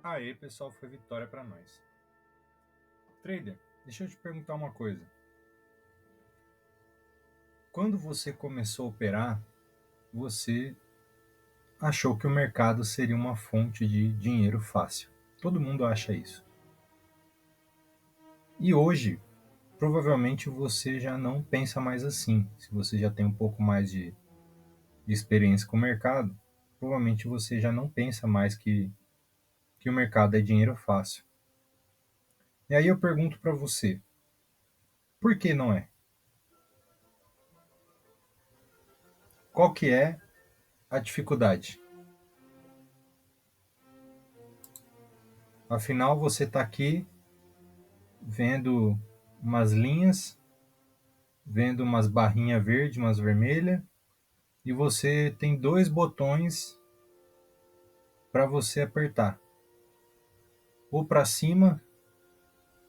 Aê, pessoal, foi vitória para nós. Trader, deixa eu te perguntar uma coisa. Quando você começou a operar, você achou que o mercado seria uma fonte de dinheiro fácil. Todo mundo acha isso. E hoje, provavelmente você já não pensa mais assim. Se você já tem um pouco mais de experiência com o mercado, provavelmente você já não pensa mais que o mercado é dinheiro fácil. E aí eu pergunto para você, por que não é? Qual que é a dificuldade? Afinal, você está aqui vendo umas linhas, vendo umas barrinhas verdes, umas vermelhas, e você tem dois botões para você apertar, ou para cima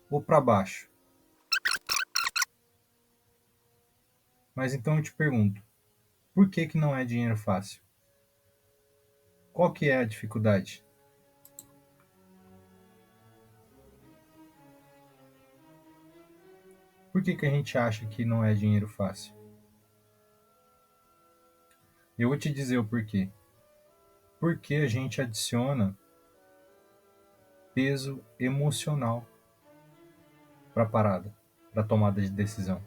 ou para baixo. Mas então eu te pergunto, por que que não é dinheiro fácil? Qual que é a dificuldade? Por que que a gente acha que não é dinheiro fácil? Eu vou te dizer o porquê. Porque a gente adiciona peso emocional para a parada, para a tomada de decisão.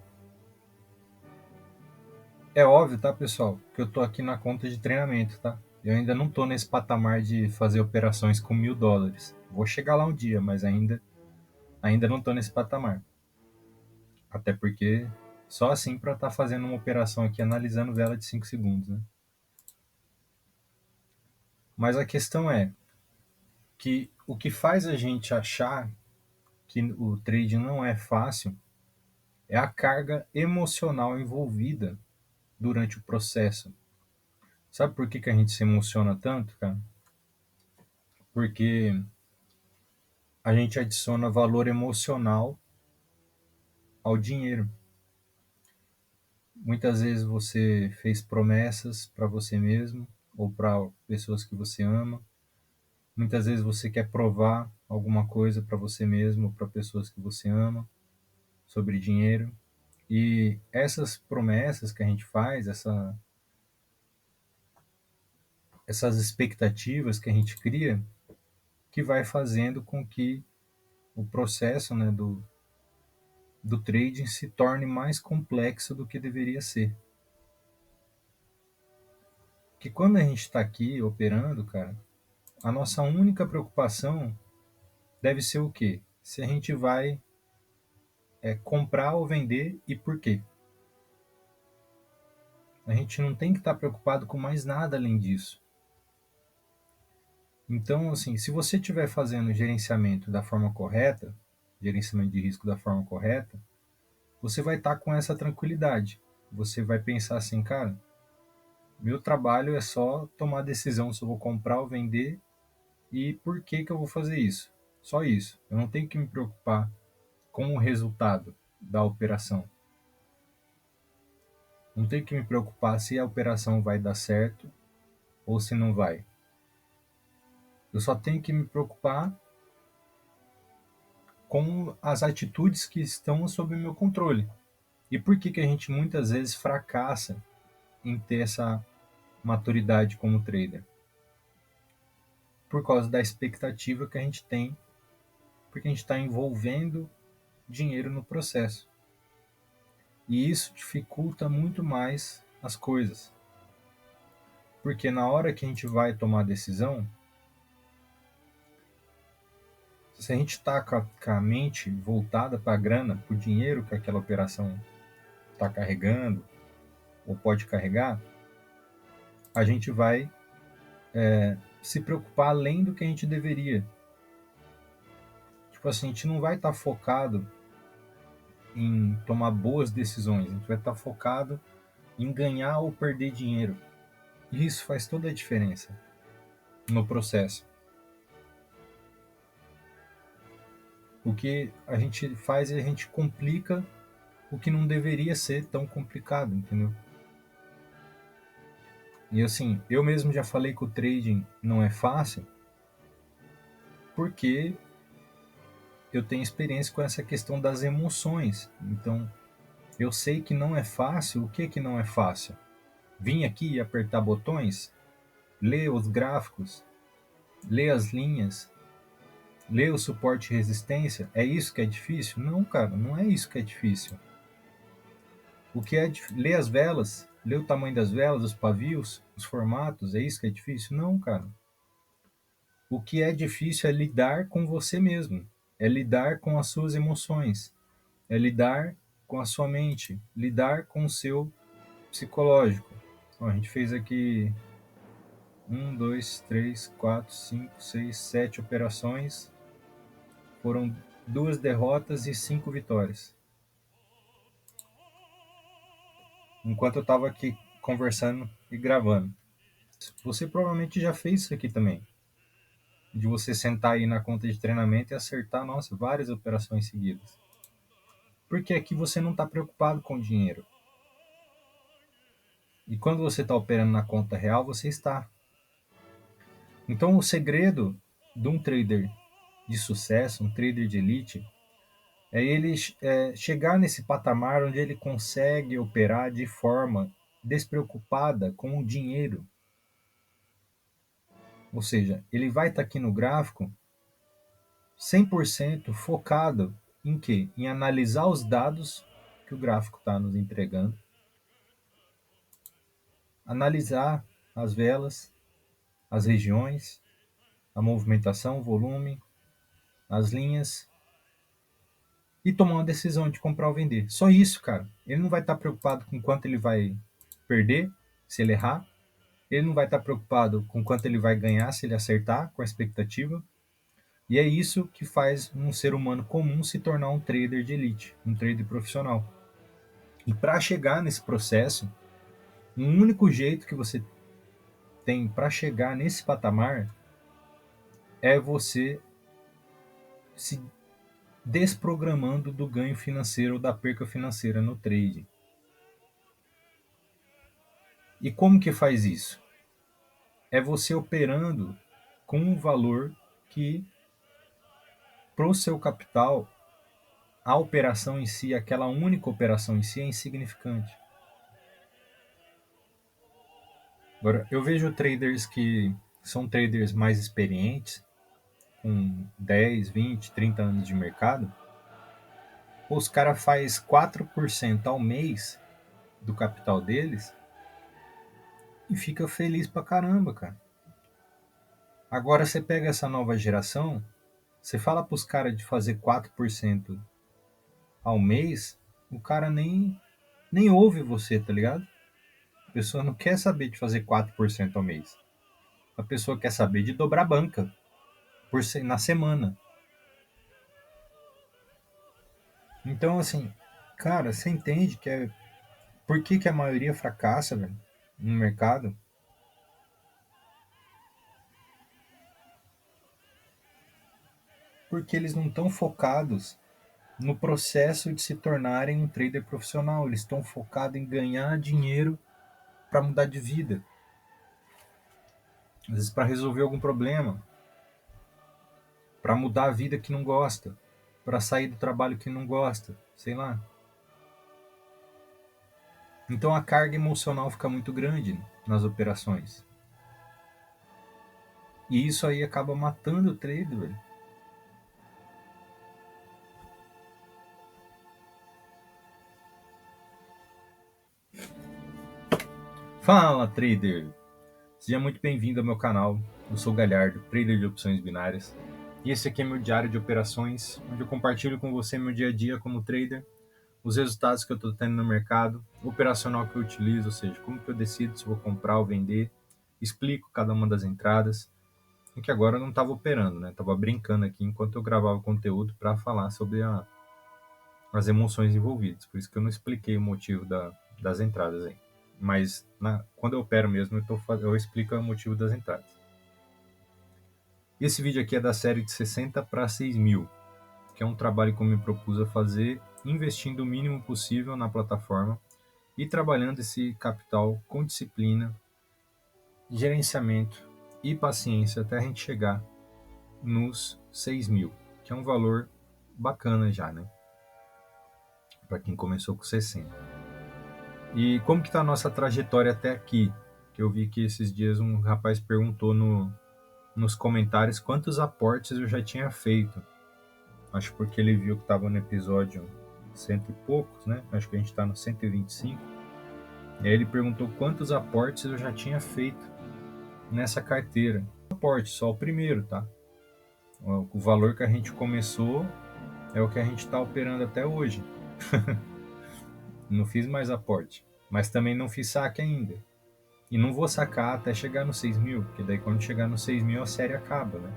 É óbvio, tá, pessoal, que eu tô aqui na conta de treinamento, tá? Eu ainda não tô nesse patamar de fazer operações com $1.000. Vou chegar lá um dia, mas ainda não tô nesse patamar. Até porque só assim para estar fazendo uma operação aqui analisando vela de 5 segundos, né? Mas a questão é que o que faz a gente achar que o trade não é fácil é a carga emocional envolvida durante o processo. Sabe por que que a gente se emociona tanto, cara? Porque a gente adiciona valor emocional ao dinheiro. Muitas vezes você fez promessas para você mesmo ou para pessoas que você ama. Muitas vezes você quer provar alguma coisa para você mesmo ou para pessoas que você ama sobre dinheiro. E essas promessas que a gente faz, essas expectativas que a gente cria, que vai fazendo com que o processo, né, do trading se torne mais complexo do que deveria ser. Que quando a gente está aqui operando, cara, a nossa única preocupação deve ser o quê? Se a gente vai comprar ou vender e por quê. A gente não tem que estar preocupado com mais nada além disso. Então, assim, se você estiver fazendo gerenciamento da forma correta, gerenciamento de risco da forma correta, você vai estar com essa tranquilidade. Você vai pensar assim, cara, meu trabalho é só tomar decisão se eu vou comprar ou vender e por que que eu vou fazer isso. Só isso. Eu não tenho que me preocupar com o resultado da operação. Não tenho que me preocupar se a operação vai dar certo ou se não vai. Eu só tenho que me preocupar com as atitudes que estão sob meu controle. E por que que a gente muitas vezes fracassa em ter essa maturidade como trader? Por causa da expectativa que a gente tem, porque a gente está envolvendo dinheiro no processo. E isso dificulta muito mais as coisas. Porque na hora que a gente vai tomar a decisão, se a gente está com a mente voltada para a grana, para o dinheiro que aquela operação está carregando ou pode carregar, a gente vai se preocupar além do que a gente deveria. Tipo assim, a gente não vai estar focado em tomar boas decisões, a gente vai estar focado em ganhar ou perder dinheiro. E isso faz toda a diferença no processo. O que a gente faz é a gente complica o que não deveria ser tão complicado, entendeu? E assim, eu mesmo já falei que o trading não é fácil, porque eu tenho experiência com essa questão das emoções. Então, eu sei que não é fácil. O que que não é fácil? Vim aqui e apertar botões, ler os gráficos, ler as linhas, ler o suporte e resistência. É isso que é difícil? Não, cara, não é isso que é difícil. O que é ler as velas, ler o tamanho das velas, os pavios, os formatos, é isso que é difícil? Não, cara. O que é difícil é lidar com você mesmo, é lidar com as suas emoções, é lidar com a sua mente, lidar com o seu psicológico. Então, a gente fez aqui 7 operações, foram 2 derrotas e 5 vitórias. Enquanto eu estava aqui conversando e gravando. Você provavelmente já fez isso aqui também. De você sentar aí na conta de treinamento e acertar, nossa, várias operações seguidas. Porque aqui você não está preocupado com o dinheiro. E quando você está operando na conta real, você está. Então o segredo de um trader de sucesso, um trader de elite, é ele chegar nesse patamar onde ele consegue operar de forma despreocupada com o dinheiro. Ou seja, ele vai estar aqui no gráfico 100% focado em quê? Em analisar os dados que o gráfico está nos entregando, analisar as velas, as regiões, a movimentação, o volume, as linhas e tomar uma decisão de comprar ou vender. Só isso, cara. Ele não vai estar preocupado com quanto ele vai perder se ele errar. Ele não vai estar preocupado com quanto ele vai ganhar se ele acertar com a expectativa. E é isso que faz um ser humano comum se tornar um trader de elite, um trader profissional. E para chegar nesse processo, um único jeito que você tem para chegar nesse patamar é você se desprogramando do ganho financeiro ou da perca financeira no trade. E como que faz isso? É você operando com um valor que, para o seu capital, a operação em si, aquela única operação em si, é insignificante. Agora, eu vejo traders que são traders mais experientes, com 10, 20, 30 anos de mercado, os caras fazem 4% ao mês do capital deles e fica feliz pra caramba, cara. Agora você pega essa nova geração, você fala pros caras de fazer 4% ao mês, o cara nem ouve você, tá ligado? A pessoa não quer saber de fazer 4% ao mês. A pessoa quer saber de dobrar a banca na semana. Então, assim, cara, você entende que por que a maioria fracassa, velho, no mercado? Porque eles não estão focados no processo de se tornarem um trader profissional. Eles estão focados em ganhar dinheiro para mudar de vida. Às vezes para resolver algum problema, para mudar a vida que não gosta, para sair do trabalho que não gosta, sei lá. Então a carga emocional fica muito grande nas operações. E isso aí acaba matando o trader, velho. Fala, trader! Seja muito bem-vindo ao meu canal. Eu sou o Galhardo, trader de opções binárias. E esse aqui é meu diário de operações, onde eu compartilho com você meu dia a dia como trader, os resultados que eu estou tendo no mercado, o operacional que eu utilizo, ou seja, como que eu decido se vou comprar ou vender, explico cada uma das entradas, em que agora eu não estava operando, né? Estava brincando aqui enquanto eu gravava o conteúdo para falar sobre as emoções envolvidas. Por isso que eu não expliquei o motivo das entradas aí. Mas quando eu opero mesmo, eu explico o motivo das entradas. Esse vídeo aqui é da série de 60 para 6 mil, que é um trabalho que eu me propus a fazer, investindo o mínimo possível na plataforma e trabalhando esse capital com disciplina, gerenciamento e paciência até a gente chegar nos 6.000, que é um valor bacana já, né? Para quem começou com 60. E como que está a nossa trajetória até aqui? Que eu vi que esses dias um rapaz perguntou nos comentários quantos aportes eu já tinha feito. Acho porque ele viu que estava no episódio cento e poucos, né? Acho que a gente está no 125. E aí ele perguntou quantos aportes eu já tinha feito nessa carteira. Aporte, só o primeiro, tá? O valor que a gente começou é o que a gente está operando até hoje. Não fiz mais aporte, mas também não fiz saque ainda. E não vou sacar até chegar no 6.000, porque daí quando chegar no 6.000 a série acaba, né?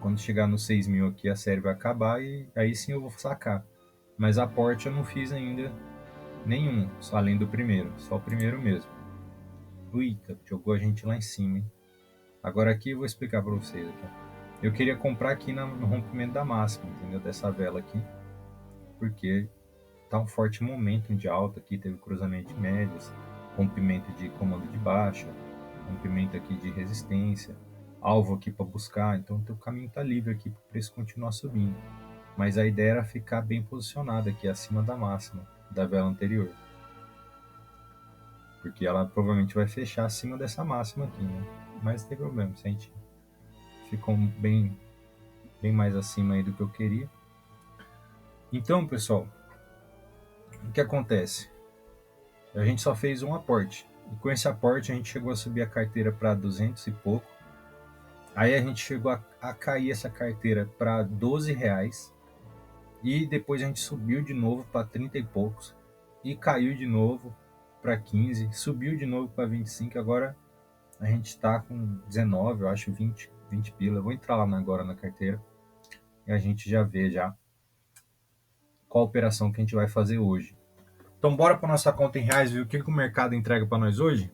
Quando chegar no 6.000 aqui a série vai acabar e aí sim eu vou sacar. Mas aporte eu não fiz ainda nenhum, só além do primeiro, só o primeiro mesmo. Eita, jogou a gente lá em cima, hein? Agora aqui eu vou explicar para vocês aqui. Eu queria comprar aqui no rompimento da máxima, entendeu? Dessa vela aqui, porque tá um forte momento de alta aqui, teve cruzamento de médias, rompimento de comando de baixa, rompimento aqui de resistência, alvo aqui para buscar, então o caminho tá livre aqui para o preço continuar subindo. Mas a ideia era ficar bem posicionado aqui acima da máxima da vela anterior, porque ela provavelmente vai fechar acima dessa máxima aqui, né? Mas não tem problema, se a gente ficou bem mais acima aí do que eu queria. Então, pessoal, o que acontece? A gente só fez um aporte. E com esse aporte a gente chegou a subir a carteira para 200 e pouco. Aí a gente chegou a cair essa carteira para R$ 12. E depois a gente subiu de novo para 30 e poucos. E caiu de novo para 15. Subiu de novo para 25. Agora a gente está com 19, eu acho 20 pila. Eu vou entrar lá agora na carteira. E a gente já vê já qual operação que a gente vai fazer hoje. Então bora para nossa conta em reais, ver o que o mercado entrega para nós hoje?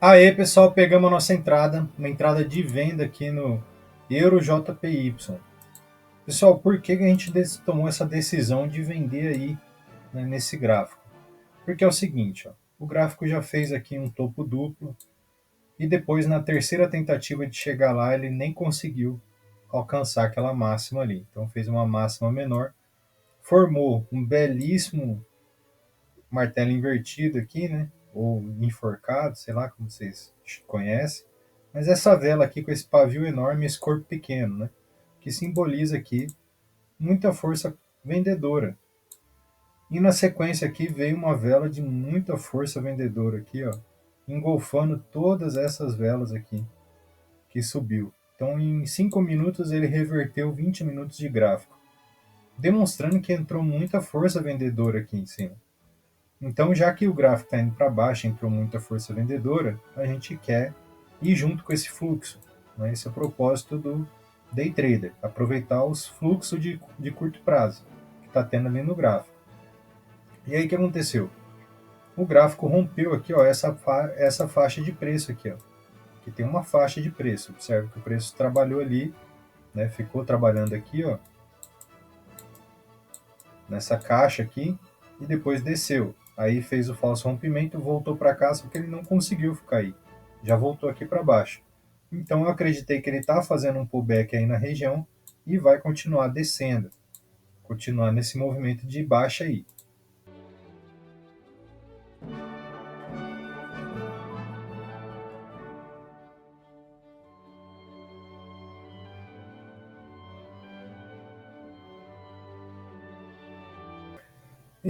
Aê, pessoal, pegamos a nossa entrada, uma entrada de venda aqui no Euro JPY. Pessoal, por que a gente tomou essa decisão de vender aí, né, nesse gráfico? Porque é o seguinte, ó, o gráfico já fez aqui um topo duplo e depois na terceira tentativa de chegar lá ele nem conseguiu alcançar aquela máxima ali. Então fez uma máxima menor, formou um belíssimo martelo invertido aqui, né? Ou enforcado, sei lá como vocês conhecem. Mas essa vela aqui com esse pavio enorme e esse corpo pequeno, né? Que simboliza aqui muita força vendedora. E na sequência aqui veio uma vela de muita força vendedora aqui, ó, engolfando todas essas velas aqui que subiu. Então em 5 minutos ele reverteu 20 minutos de gráfico, demonstrando que entrou muita força vendedora aqui em cima. Então, já que o gráfico está indo para baixo, entrou muita força vendedora, a gente quer ir junto com esse fluxo. Né? Esse é o propósito do day trader, aproveitar os fluxos de curto prazo que está tendo ali no gráfico. E aí o que aconteceu? O gráfico rompeu aqui, ó, essa faixa de preço aqui, ó, que tem uma faixa de preço. Observe que o preço trabalhou ali, né, ficou trabalhando aqui, ó, nessa caixa aqui, e depois desceu. Aí fez o falso rompimento, voltou para cá, só que ele não conseguiu ficar aí. Já voltou aqui para baixo. Então eu acreditei que ele está fazendo um pullback aí na região e vai continuar descendo, continuar nesse movimento de baixa aí.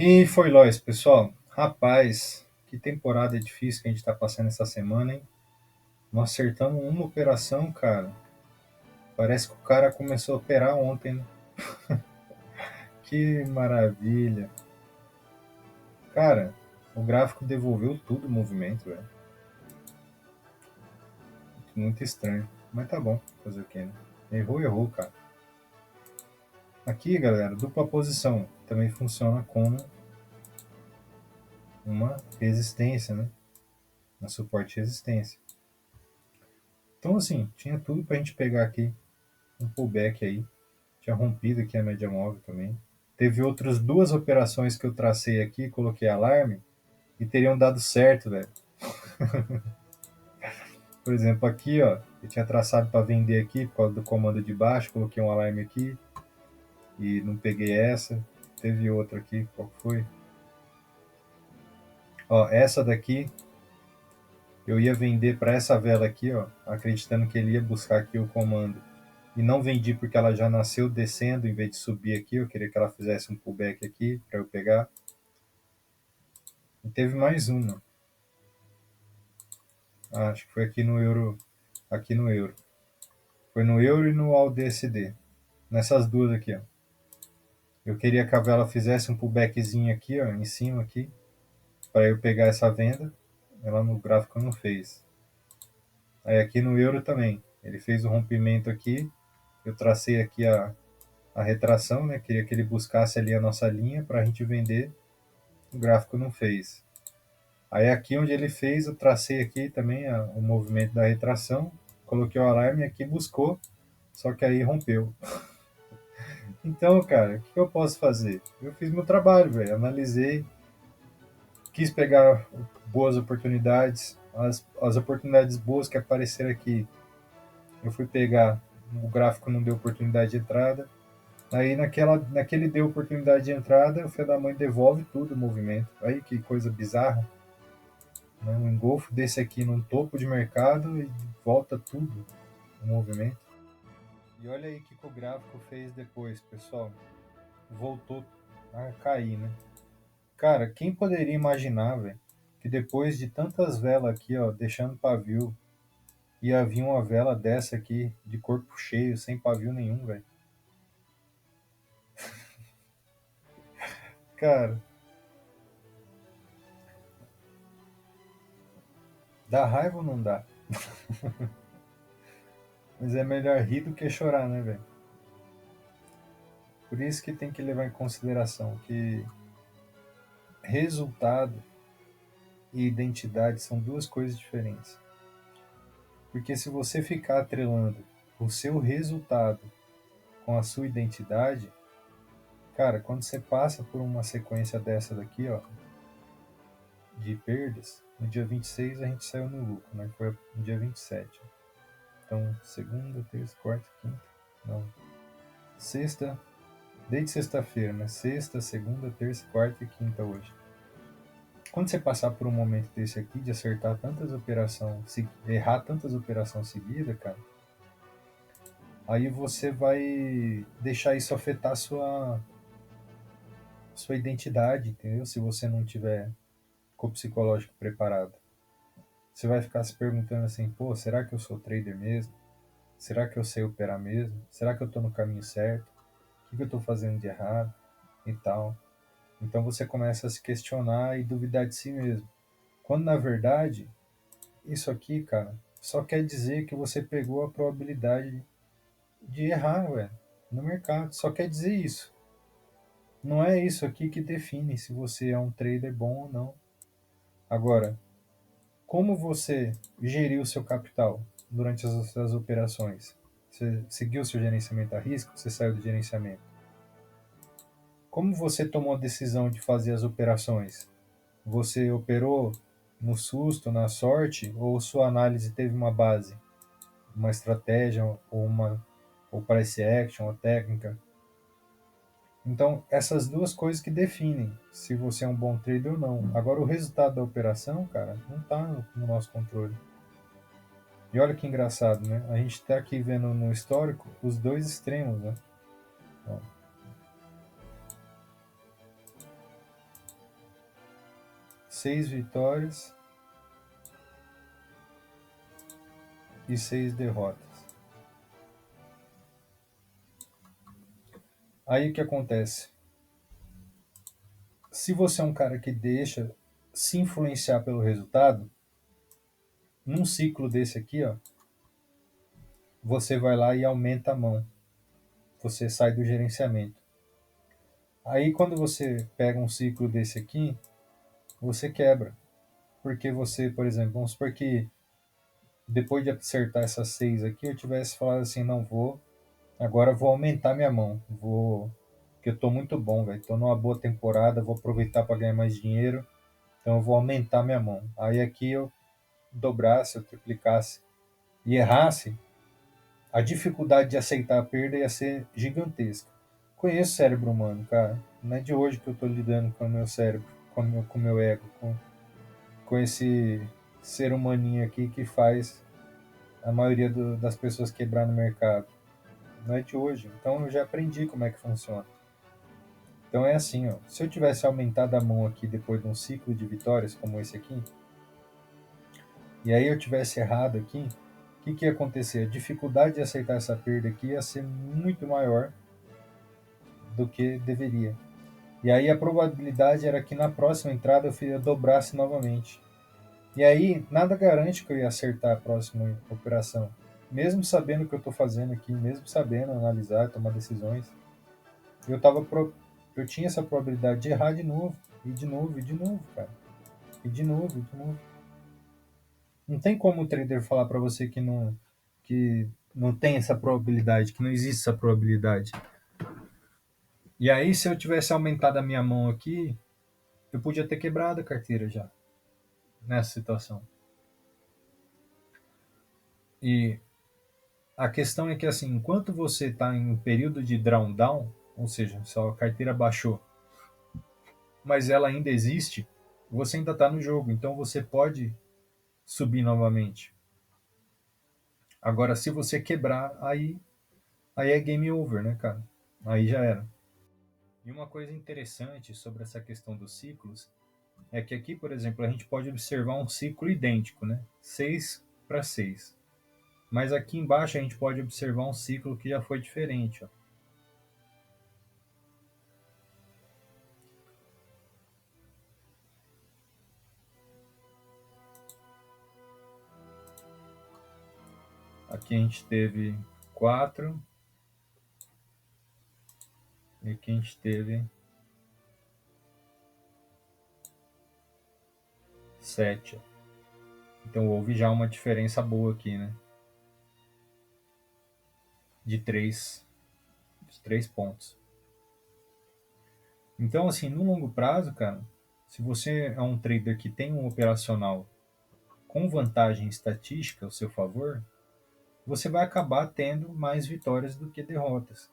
E foi nóis, pessoal. Rapaz, que temporada difícil que a gente está passando essa semana, hein? Nós acertamos uma operação, cara. Parece que o cara começou a operar ontem, né? Que maravilha. Cara, o gráfico devolveu tudo o movimento, velho. Muito estranho. Mas tá bom, fazer o quê, né? Errou, errou, cara. Aqui, galera, dupla posição também funciona como uma resistência, né? Uma suporte e resistência. Então, assim, tinha tudo pra gente pegar aqui um pullback aí. Tinha rompido aqui a média móvel também. Teve outras duas operações que eu tracei aqui, coloquei alarme e teriam dado certo, velho. Por exemplo, aqui, ó, eu tinha traçado para vender aqui por causa do comando de baixo, coloquei um alarme aqui e não peguei essa. Teve outra aqui, qual foi? Ó, essa daqui eu ia vender para essa vela aqui, ó, acreditando que ele ia buscar aqui o comando. E não vendi porque ela já nasceu descendo em vez de subir aqui. Eu queria que ela fizesse um pullback aqui para eu pegar. E teve mais uma. Ah, acho que foi aqui no euro. Aqui no euro. Foi no euro e no AUDSD. Nessas duas aqui, ó. Eu queria que a vela fizesse um pullbackzinho aqui, ó, em cima aqui, para eu pegar essa venda. Ela no gráfico não fez. Aí aqui no euro também. Ele fez o rompimento aqui. Eu tracei aqui a retração, né? Queria que ele buscasse ali a nossa linha para a gente vender. O gráfico não fez. Aí aqui onde ele fez, eu tracei aqui também o movimento da retração. Coloquei o alarme aqui, buscou. Só que aí rompeu. Então, cara, o que eu posso fazer? Eu fiz meu trabalho, velho. Analisei, quis pegar boas oportunidades. As oportunidades boas que apareceram aqui, eu fui pegar. O gráfico não deu oportunidade de entrada. Aí naquele deu oportunidade de entrada, o filho da mãe devolve tudo o movimento. Aí que coisa bizarra. Né? Um engolfo desse aqui num topo de mercado e volta tudo o movimento. E olha aí o que o gráfico fez depois, pessoal. Voltou a cair, né? Cara, quem poderia imaginar, velho, que depois de tantas velas aqui, ó, deixando pavio, ia vir uma vela dessa aqui, de corpo cheio, sem pavio nenhum, velho. Cara, dá raiva ou não dá? Mas é melhor rir do que chorar, né, velho? Por isso que tem que levar em consideração que resultado e identidade são duas coisas diferentes. Porque se você ficar atrelando o seu resultado com a sua identidade, cara, quando você passa por uma sequência dessa daqui, ó, de perdas, no dia 26 a gente saiu no lucro, né? Foi no dia 27. Então, segunda, terça, quarta, quinta, não, sexta, desde sexta-feira, né? Sexta, segunda, terça, quarta e quinta hoje. Quando você passar por um momento desse aqui, de acertar tantas operações, errar tantas operações seguidas, cara, aí você vai deixar isso afetar sua identidade, entendeu? Se você não tiver com o psicológico preparado. Você vai ficar se perguntando assim, pô, será que eu sou trader mesmo? Será que eu sei operar mesmo? Será que eu estou no caminho certo? O que eu estou fazendo de errado? E tal. Então você começa a se questionar e duvidar de si mesmo. Quando na verdade, isso aqui, cara, só quer dizer que você pegou a probabilidade de errar, velho, no mercado. Só quer dizer isso. Não é isso aqui que define se você é um trader bom ou não. Agora, como você geriu o seu capital durante as operações? Você seguiu o seu gerenciamento a risco? Você saiu do gerenciamento? Como você tomou a decisão de fazer as operações? Você operou no susto, na sorte, ou sua análise teve uma base uma estratégia ou price action, ou técnica. Então, essas duas coisas que definem se você é um bom trader ou não. Agora, o resultado da operação, cara, não está no nosso controle. E olha que engraçado, né? A gente está aqui vendo no histórico os dois extremos, né? Ó, 6 vitórias e 6 derrotas. Aí o que acontece? Se você é um cara que deixa se influenciar pelo resultado, num ciclo desse aqui, ó, você vai lá e aumenta a mão. Você sai do gerenciamento. Aí quando você pega um ciclo desse aqui, você quebra. Porque você, por exemplo, vamos supor que depois de acertar essas 6 aqui, eu tivesse falado assim, não vou, agora vou aumentar minha mão. Porque eu tô muito bom, velho. Tô numa boa temporada, vou aproveitar para ganhar mais dinheiro. Então eu vou aumentar minha mão. Aí aqui eu dobrasse, eu triplicasse e errasse, a dificuldade de aceitar a perda ia ser gigantesca. Conheço o cérebro humano, cara. Não é de hoje que eu tô lidando com o meu cérebro, com o meu ego, com esse ser humaninho aqui que faz a maioria das pessoas quebrar no mercado. Não é de hoje. Então eu já aprendi como é que funciona. Então é assim, ó. Se eu tivesse aumentado a mão aqui depois de um ciclo de vitórias como esse aqui, e aí eu tivesse errado aqui, o que ia acontecer? A dificuldade de aceitar essa perda aqui ia ser muito maior do que deveria. E aí a probabilidade era que na próxima entrada eu dobrasse novamente. E aí nada garante que eu ia acertar a próxima operação. Mesmo sabendo o que eu estou fazendo aqui, mesmo sabendo analisar, tomar decisões, eu tava eu tinha essa probabilidade de errar de novo, e de novo, e de novo, cara. E de novo, e de novo. Não tem como o trader falar para você que não tem essa probabilidade, que não existe essa probabilidade. E aí, se eu tivesse aumentado a minha mão aqui, eu podia ter quebrado a carteira já, nessa situação. E a questão é que, assim, enquanto você está em um período de drawdown, ou seja, sua carteira baixou, mas ela ainda existe, você ainda está no jogo, então você pode subir novamente. Agora, se você quebrar, aí é game over, né, cara? Aí já era. E uma coisa interessante sobre essa questão dos ciclos é que aqui, por exemplo, a gente pode observar um ciclo idêntico, né? 6 para 6. Mas aqui embaixo a gente pode observar um ciclo que já foi diferente, ó. Aqui a gente teve 4 e aqui a gente teve 7. Então houve já uma diferença boa aqui, né? De 3 pontos. Então, assim, no longo prazo, cara, se você é um trader que tem um operacional com vantagem estatística ao seu favor, você vai acabar tendo mais vitórias do que derrotas.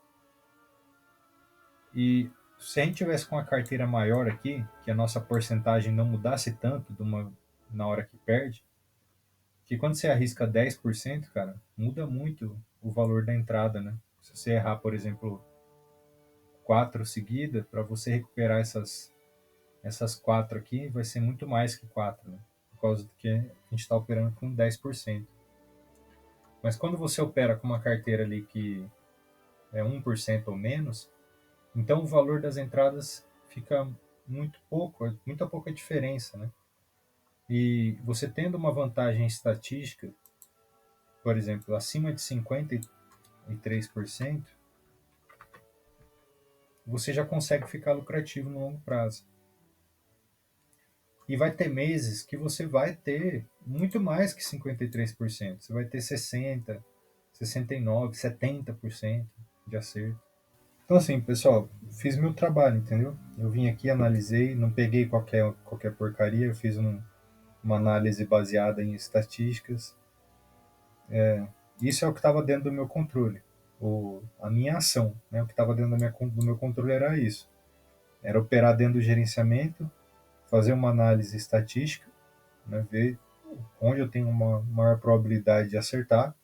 E se a gente tivesse com a carteira maior aqui, que a nossa porcentagem não mudasse tanto na hora que perde, que quando você arrisca 10%, cara, muda muito o valor da entrada, né? Se você errar, por exemplo, 4 seguidas, para você recuperar essas 4 aqui, vai ser muito mais que 4, né? Por causa do que a gente está operando com 10%. Mas quando você opera com uma carteira ali que é 1% ou menos, então o valor das entradas fica muito pouco, muita pouca diferença, né? E você tendo uma vantagem estatística, por exemplo, acima de 53%, você já consegue ficar lucrativo no longo prazo. E vai ter meses que você vai ter muito mais que 53%. Você vai ter 60%, 69%, 70% de acerto. Então, assim, pessoal, fiz meu trabalho, entendeu? Eu vim aqui, analisei, não peguei qualquer porcaria, eu fiz uma análise baseada em estatísticas. Isso é o que estava dentro do meu controle, a minha ação, né? O que estava dentro do meu controle era isso. Era operar dentro do gerenciamento, fazer uma análise estatística, né? Ver onde eu tenho uma maior probabilidade de acertar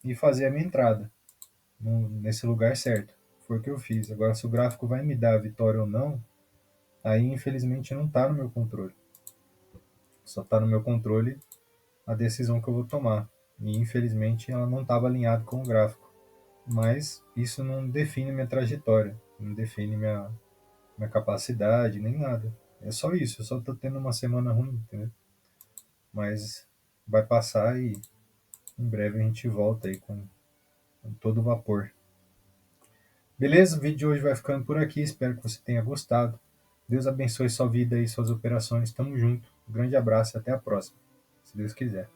e fazer a minha entrada nesse lugar certo. Foi o que eu fiz. Agora, se o gráfico vai me dar a vitória ou não, aí infelizmente não está no meu controle. Só está no meu controle a decisão que eu vou tomar. E infelizmente ela não estava alinhada com o gráfico. Mas isso não define minha trajetória, não define minha capacidade, nem nada. É só isso, eu só estou tendo uma semana ruim, entendeu? Mas vai passar e em breve a gente volta aí com todo vapor. Beleza? O vídeo de hoje vai ficando por aqui. Espero que você tenha gostado. Deus abençoe sua vida e suas operações. Tamo junto. Um grande abraço e até a próxima. Se Deus quiser.